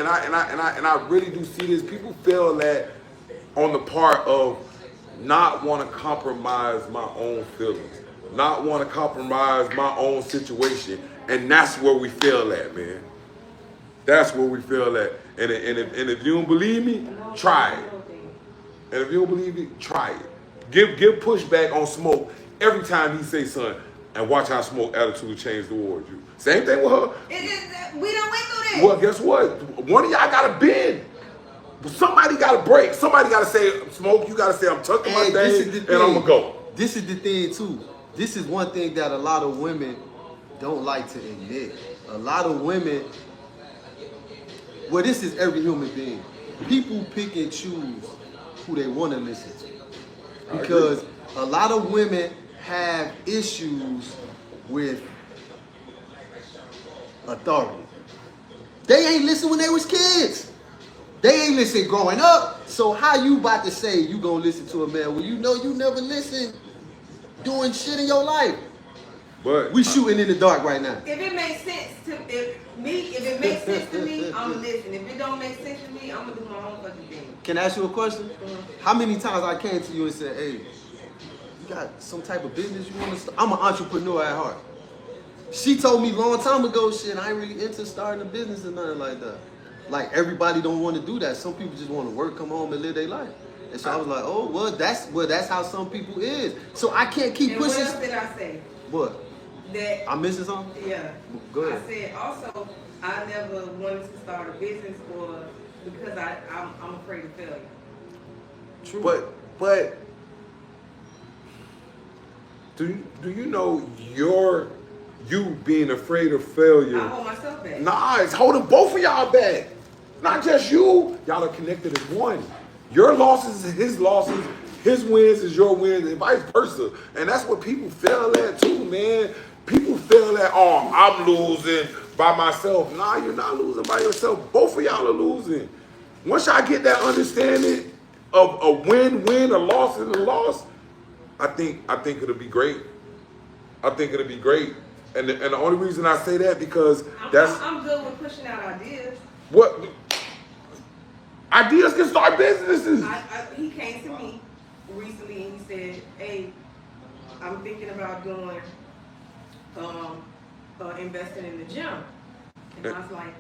I really do see this. People feel that on the part of not want to compromise my own feelings, not want to compromise my own situation, and that's where we fail at, man. That's where we fail at. And if you don't believe me, try it. And if you don't believe me, try it. Give pushback on Smoke every time he say something, and watch how Smoke attitude change towards you. Same thing with her. It is, we don't went through this. Well, guess what? One of y'all got to bend. Somebody got to break. Somebody got to say, Smoke, you got to say, I'm tucking my thing, and I'm going to go. This is the thing, too. This is one thing that a lot of women don't like to admit. A lot of women, well, this is every human being. People pick and choose who they want to listen to. Because a lot of women have issues with authority. They ain't listen when they was kids. They ain't listen growing up. So how you about to say you gonna listen to a man when you know you never listen doing shit in your life? But we shooting in the dark right now. If it makes sense to if it makes sense to me, I'm gonna listen. If it don't make sense to me, I'm gonna do my own fucking thing. Can I ask you a question? How many times I came to you and said, hey, you got some type of business you want to start? I'm an entrepreneur at heart. She told me a long time ago, shit, I ain't really into starting a business or nothing like that. Like, everybody don't want to do that. Some people just want to work, come home, and live their life. And so I was like, oh, well, that's how some people is. So I can't keep and pushing. What else did I say? What? That I'm missing something? Yeah. Go ahead. I said also I never wanted to start a business because I'm afraid of failure. True. But do you know you being afraid of failure? I hold myself back. Nah, it's holding both of y'all back. Not just you. Y'all are connected as one. Your losses is his losses. His wins is your wins, and vice versa. And that's what people fail at too, man. People feel that, oh, I'm losing by myself. Nah, you're not losing by yourself. Both of y'all are losing. Once y'all get that understanding of a win-win, a loss and a loss, I think it'll be great. I think it'll be great. And the only reason I say that because I'm good with pushing out ideas. What? Ideas can start businesses. He came to me recently and he said, hey, I'm thinking about doing investing in the gym. And I was like,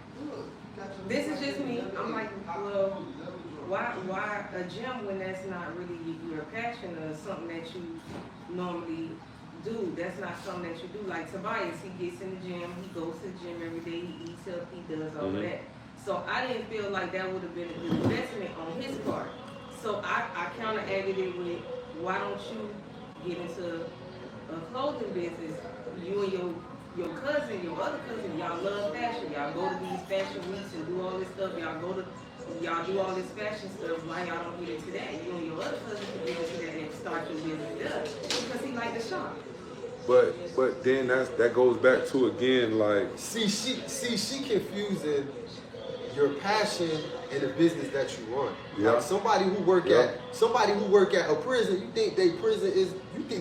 this is just me. I'm like, well, why a gym when that's not really your passion or something that you normally do? That's not something that you do. Like Tobias, he gets in the gym, he goes to the gym every day, he eats healthy, he does all that. So I didn't feel like that would have been a good investment on his part. So I counteracted it with, why don't you get into a clothing business? You and your cousin, your other cousin, y'all love fashion. Y'all go to these fashion weeks and do all this stuff. Y'all do all this fashion stuff. Why y'all don't get into that? You and your other cousin can get into that and start your business because he like to shop. But then that goes back to again like she confusing your passion and the business that you run. Yeah. Like somebody who work at a prison, you think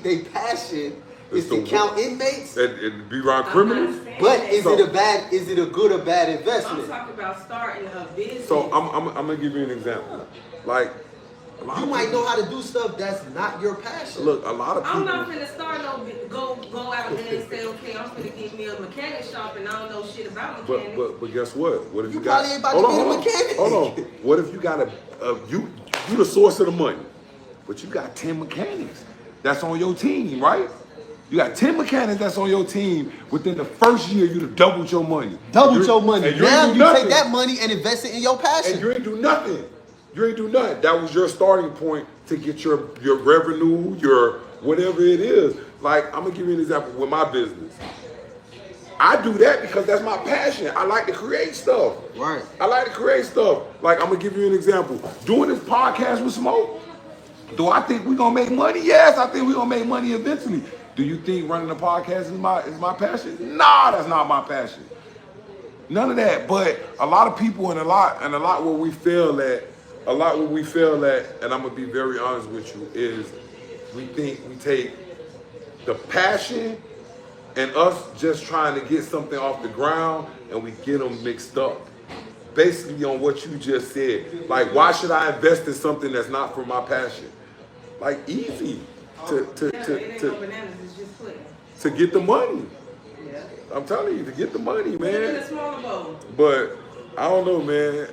they passion is to count inmates and be around criminals. But is it a good or bad investment? I'm talking about starting a business. So I'm gonna give you an example. Like you might know how to do stuff that's not your passion. Look, a lot of people. I'm not finna start go out there and say, okay, I'm finna get me a mechanic shop and I don't know shit about mechanics. But guess what? What if you probably ain't about to be a mechanic. Hold on. What if you got you the source of the money, but you got 10 mechanics that's on your team, right? You got 10 mechanics that's on your team. Within the first year, you'd have doubled your money. Now you take that money and invest it in your passion. And you ain't do nothing. That was your starting point to get your revenue, your whatever it is. Like, I'm gonna give you an example with my business. I do that because that's my passion. I like to create stuff. Right. I like to create stuff. Like, I'm gonna give you an example. Doing this podcast with Smoke, do I think we're gonna make money? Yes, I think we're gonna make money eventually. Do you think running a podcast is my passion? Nah, that's not my passion. None of that. But a lot of people and a lot where we fail at, and I'm gonna be very honest with you, is we take the passion and us just trying to get something off the ground and we get them mixed up. basically on what you just said. Like, why should I invest in something that's not for my passion? Like, easy Yeah, it ain't no bananas, it's just pudding. to get the money. Yeah. I'm telling you, to get the money, Put it in man. a smaller bowl. But I don't know, man.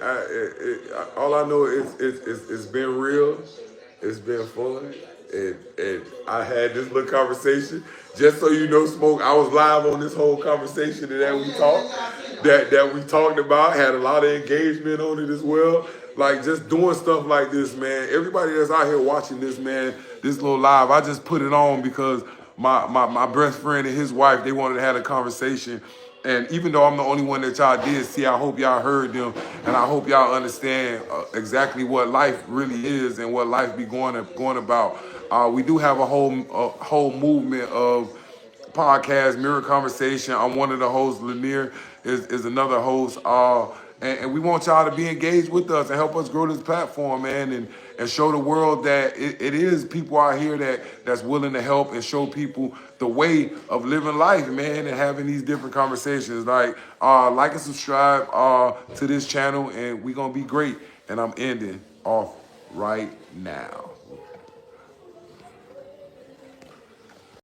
All I know is it's been real. It's been fun. And I had this little conversation. Just so you know, Smoke, I was live on this whole conversation that we talked about. Had a lot of engagement on it as well. Like, just doing stuff like this, man. Everybody that's out here watching this, man, this little live, I just put it on because my best friend and his wife, they wanted to have a conversation. And even though I'm the only one that y'all did see, I hope y'all heard them, and I hope y'all understand exactly what life really is and what life be going about. We do have a whole movement of podcast, Mirror Conversation. I'm one of the hosts. Lanier is another host. And we want y'all to be engaged with us and help us grow this platform, man, and show the world that it is people out here that's willing to help and show people the way of living life, man, and having these different conversations. Like and subscribe to this channel, and we're gonna be great. And I'm ending off right now.